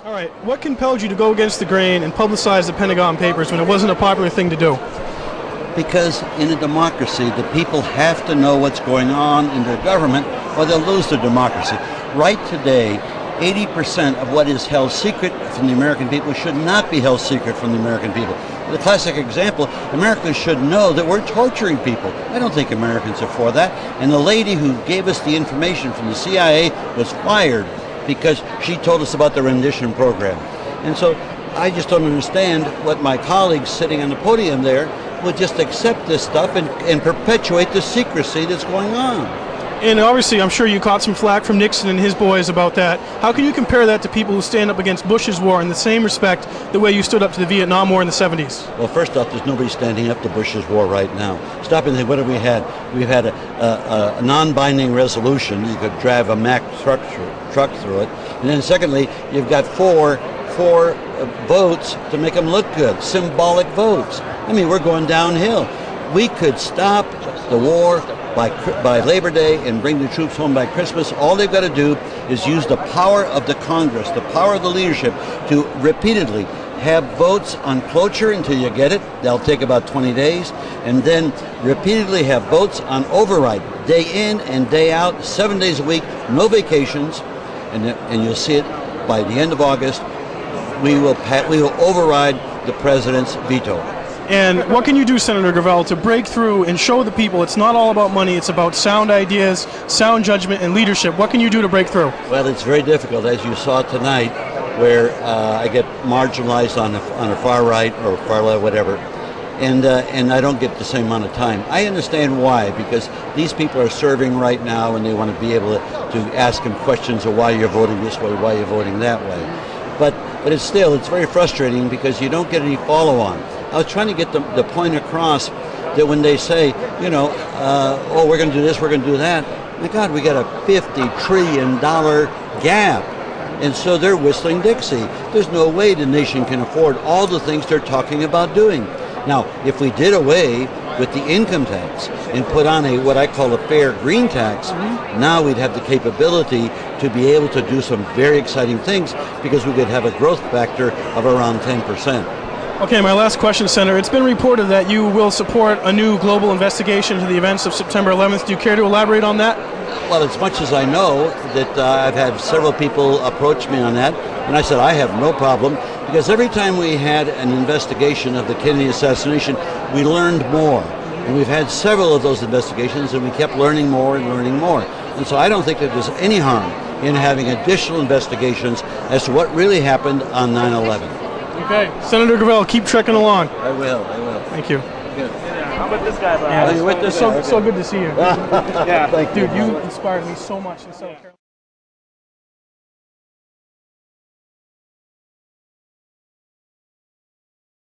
All right, what compelled you to go against the grain and publicize the Pentagon Papers when it wasn't a popular thing to do? Because in a democracy, the people have to know what's going on in their government or they'll lose their democracy. Right today, 80% of what is held secret from the American people should not be held secret from the American people. The classic example, Americans should know that we're torturing people. I don't think Americans are for that. And the lady who gave us the information from the CIA was fired because she told us about the rendition program. And so I just don't understand what my colleagues sitting on the podium there would just accept this stuff and perpetuate the secrecy that's going on. And obviously, I'm sure you caught some flack from Nixon and his boys about that. How can you compare that to people who stand up against Bush's war in the same respect the way you stood up to the Vietnam War in the 70s? Well, first off, there's nobody standing up to Bush's war right now. Stop and think, what have we had? We've had a non-binding resolution. You could drive a Mack truck through it. And then secondly, you've got four votes to make them look good, symbolic votes. I mean, we're going downhill. We could stop the war by Labor Day and bring the troops home by Christmas. All they've got to do is use the power of the Congress, the power of the leadership, to repeatedly have votes on cloture until you get it. They'll take about 20 days. And then repeatedly have votes on override, day in and day out, 7 days a week, no vacations. And you'll see it by the end of August. We will override the president's veto. And what can you do, Senator Gravel, to break through and show the people it's not all about money, it's about sound ideas, sound judgment, and leadership? What can you do to break through? Well, it's very difficult, as you saw tonight, where I get marginalized on the far right or far left, whatever, and I don't get the same amount of time. I understand why, because these people are serving right now and they want to be able to ask them questions of why you're voting this way, why you're voting that way. But it's very frustrating because you don't get any follow-on. I was trying to get the point across that when they say, oh, we're going to do this, we're going to do that, my God, we got a $50 trillion gap. And so they're whistling Dixie. There's no way the nation can afford all the things they're talking about doing. Now, if we did away with the income tax and put on what I call a fair green tax, now we'd have the capability to be able to do some very exciting things because we could have a growth factor of around 10%. Okay, my last question, Senator. It's been reported that you will support a new global investigation into the events of September 11th. Do you care to elaborate on that? Well, as much as I know, that I've had several people approach me on that, and I said I have no problem, because every time we had an investigation of the Kennedy assassination, we learned more. And we've had several of those investigations, and we kept learning more and learning more. And so I don't think that there's any harm in having additional investigations as to what really happened on 9/11. Okay, Senator Gravel, keep trekking along. I will. Thank you. Good. How about this guy? Yeah, you with this so guy? so good to see you. Yeah, thank you. Dude, you inspired me so much in South Carolina.